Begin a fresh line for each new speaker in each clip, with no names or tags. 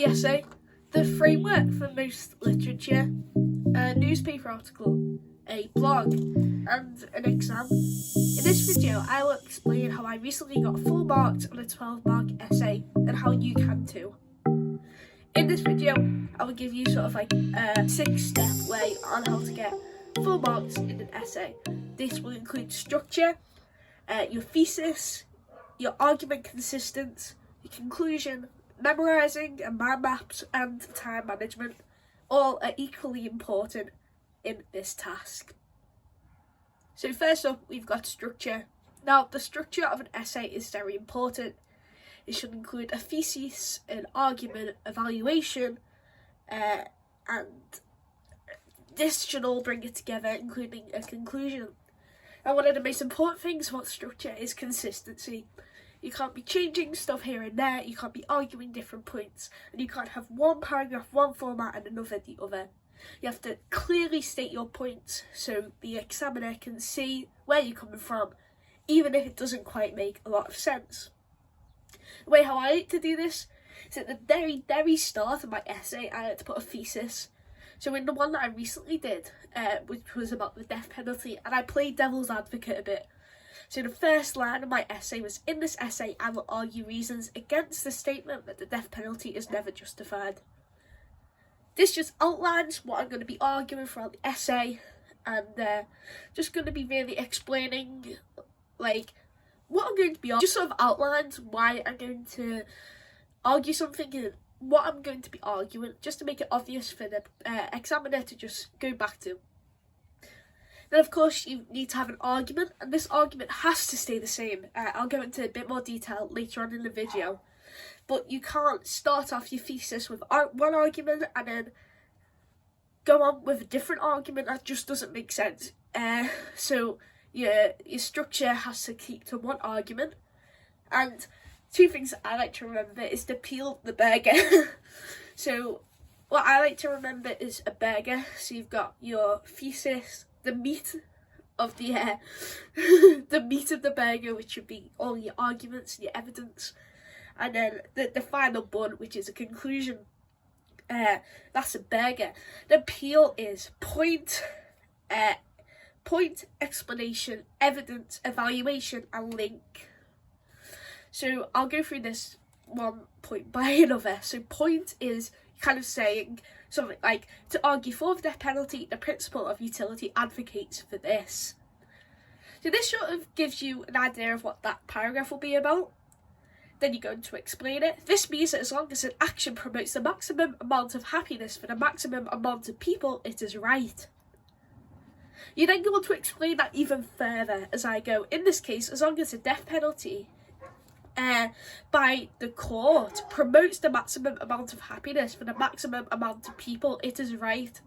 The essay, the framework for most literature, a newspaper article, a blog, and an exam. In this video, I will explain how I recently got 4 marks on a 12-mark essay and how you can too. In this video, I will give you sort of like a 6-step way on how to get 4 marks in an essay. This will include structure, your thesis, your argument consistence, your conclusion, memorising and mind maps, and time management. All are equally important in this task. So first up, we've got structure. Now, the structure of an essay is very important. It should include a thesis, an argument, evaluation, and this should all bring it together, including a conclusion. And one of the most important things about structure is consistency. You can't be changing stuff here and there, you can't be arguing different points, and you can't have one paragraph, one format, and another the other. You have to clearly state your points so the examiner can see where you're coming from, even if it doesn't quite make a lot of sense. The way how I like to do this is at the very start of my essay, I like to put a thesis. So in the one that I recently did, which was about the death penalty, and I played devil's advocate a bit. So the first line of my essay was, in this essay I will argue reasons against the statement that the death penalty is never justified. This just outlines what I'm going to be arguing throughout the essay, and just going to be really explaining like what I'm going to be arguing. Just sort of outlines why I'm going to argue something and what I'm going to be arguing, just to make it obvious for the examiner to just go back to. Then of course you need to have an argument, and this argument has to stay the same. I'll go into a bit more detail later on in the video, but you can't start off your thesis with one argument and then go on with a different argument. That just doesn't make sense. So your structure has to keep to one argument. And 2 things that I like to remember is to peel the burger. So what I like to remember is a burger. So you've got your thesis, the meat of the the meat of the burger, which would be all your arguments and your evidence, and then the final bun, which is a conclusion. That's a burger. The peel is point, explanation, evidence, evaluation, and link. So I'll go through this one point by another. So point is kind of saying something like, to argue for the death penalty, the principle of utility advocates for this. So this sort of gives you an idea of what that paragraph will be about. Then you're going to explain it. This means that as long as an action promotes the maximum amount of happiness for the maximum amount of people, it is right. You then go on to explain that even further as I go. In this case, as long as the death penalty by the court promotes the maximum amount of happiness for the maximum amount of people, it is right.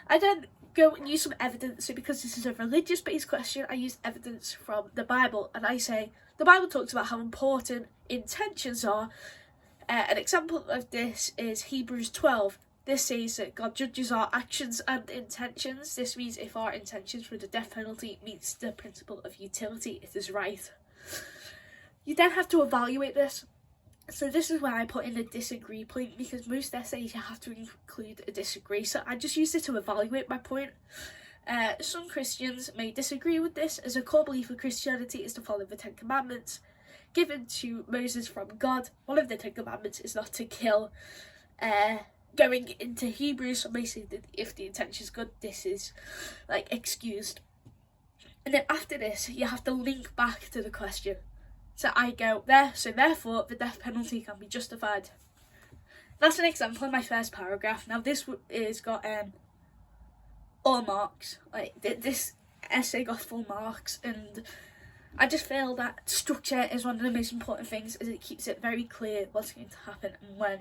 I then go and use some evidence. So because this is a religious based question, I use evidence from the Bible, and I say the Bible talks about how important intentions are. An example of this is Hebrews 12. This says that God judges our actions and intentions. This means if our intentions for the death penalty meets the principle of utility, it is right. You then have to evaluate this. So this is where I put in a disagree point, because most essays you have to include a disagree. So I just used it to evaluate my point. Some Christians may disagree with this, as a core belief of Christianity is to follow the 10 Commandments given to Moses from God. One of the 10 Commandments is not to kill. Going into Hebrews, some may say that if the intention is good, this is like excused. And then after this, you have to link back to the question. So I go there, so therefore the death penalty can be justified. That's an example of my first paragraph. Now this is got all marks. Like this essay got full marks, and I just feel that structure is one of the most important things, as it keeps it very clear what's going to happen and when.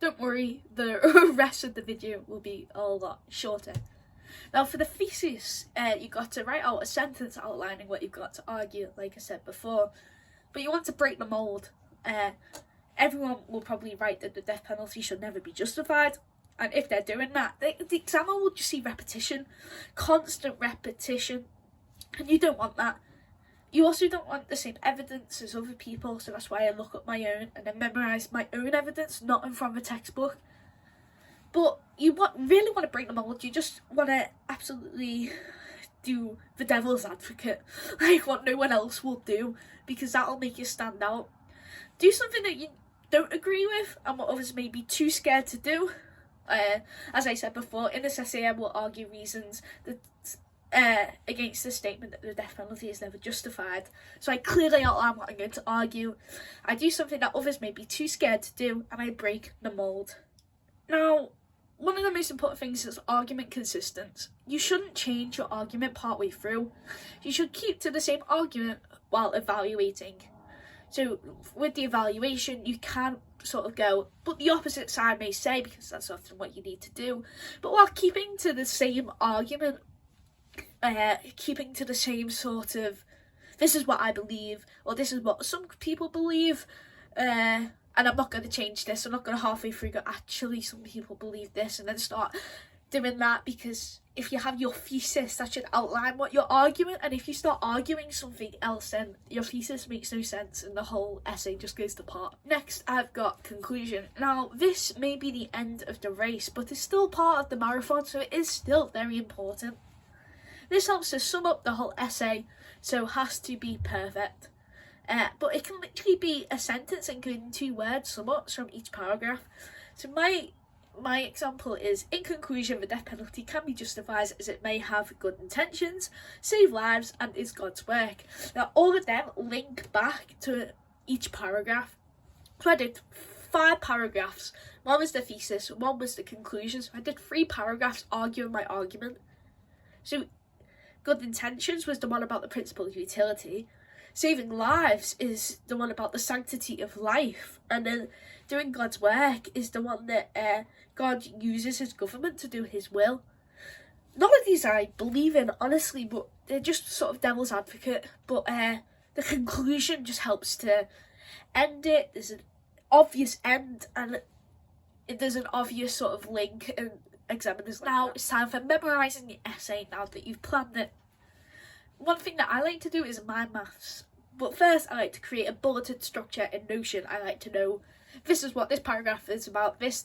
Don't worry, the rest of the video will be a lot shorter. Now for the thesis, you got to write out a sentence outlining what you've got to argue, like I said before. But you want to break the mould. Everyone will probably write that the death penalty should never be justified. And if they're doing that, the examiner will just see repetition, constant repetition. And you don't want that. You also don't want the same evidence as other people, so that's why I look up my own and then memorise my own evidence, not from a textbook. But you really want to break the mold. You just want to absolutely do the devil's advocate, like what no one else will do, because that'll make you stand out. Do something that you don't agree with and what others may be too scared to do. As I said before, in this essay I will argue reasons that against the statement that the death penalty is never justified. So I clearly outline what I'm going to argue. I do something that others may be too scared to do, and I break the mould. Now, one of the most important things is argument consistency. You shouldn't change your argument partway through. You should keep to the same argument while evaluating. So with the evaluation, you can sort of go, but the opposite side may say, because that's often what you need to do, but while keeping to the same argument, keeping to the same sort of, this is what I believe, or this is what some people believe, and I'm not going to change this. I'm not going to halfway through go, actually some people believe this, and then start doing that, because if you have your thesis, that should outline what you're arguing, and if you start arguing something else, then your thesis makes no sense and the whole essay just goes to pot. Next, I've got conclusion. Now, this may be the end of the race, but it's still part of the marathon, so it is still very important. This helps to sum up the whole essay, so it has to be perfect. But it can literally be a sentence, including 2 words, sum ups from each paragraph. So my example is, in conclusion, the death penalty can be justified as it may have good intentions, save lives, and is God's work. Now, all of them link back to each paragraph. So I did 5 paragraphs. One was the thesis, one was the conclusion. So I did 3 paragraphs arguing my argument. So good intentions was the one about the principle of utility. Saving lives is the one about the sanctity of life. And then doing God's work is the one that God uses his government to do his will. None of these I believe in, honestly, but they're just sort of devil's advocate. But the conclusion just helps to end it. There's an obvious end, and there's an obvious sort of link, and examiners. Now it's time for memorising the essay now that you've planned it. One thing that I like to do is mind maths, but first I like to create a bulleted structure in Notion. I like to know, this is what this paragraph is about, this,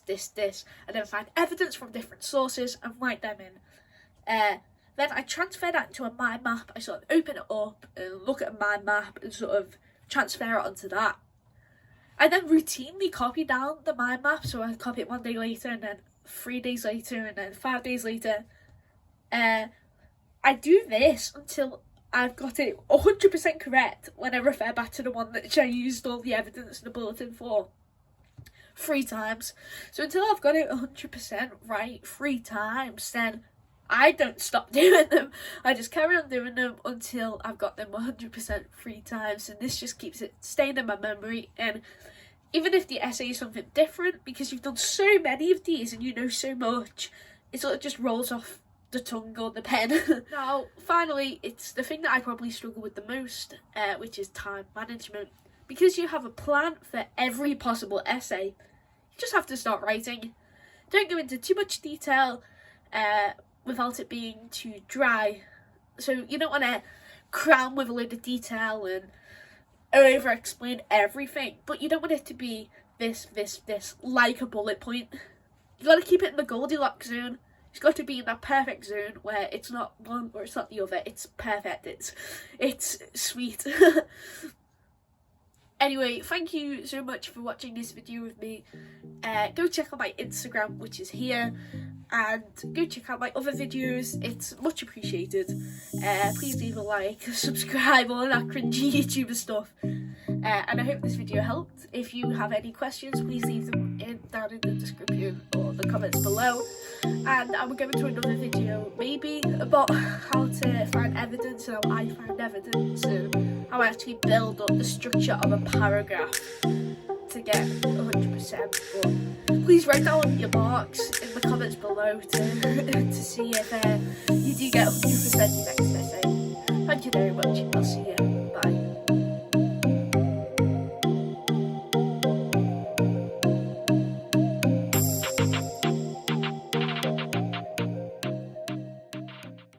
and then find evidence from different sources and write them in. Then I transfer that into a mind map. I sort of open it up and look at a mind map and sort of transfer it onto that. I then routinely copy down the mind map, so I copy it 1 day later, and then 3 days later, and then 5 days later. I do this until I've got it 100% correct when I refer back to the one that I used all the evidence in the bulletin for 3 times. So until I've got it 100% right 3 times, then I don't stop doing them. I just carry on doing them until I've got them 100% 3 times, and this just keeps it staying in my memory. And even if the essay is something different, because you've done so many of these and you know so much, it sort of just rolls off the tongue or the pen. Now, finally, it's the thing that I probably struggle with the most, which is time management. Because you have a plan for every possible essay, you just have to start writing. Don't go into too much detail without it being too dry. So you don't want to cram with a load of detail and over explain everything, but you don't want it to be this like a bullet point. You got to keep it in the Goldilocks zone. It's got to be in that perfect zone where it's not one or it's not the other. It's perfect. It's sweet. Anyway, thank you so much for watching this video with me. Go check out my Instagram, which is here, and go check out my other videos. It's much appreciated. Please leave a like, subscribe, all that cringy YouTuber stuff. And I hope this video helped. If you have any questions, please leave them down in the description or the comments below. And I will go into another video maybe about how to find evidence and how I find evidence, and how I actually build up the structure of a paragraph to get 100%. But please write down your marks in the comments below to see if you do get 100% your next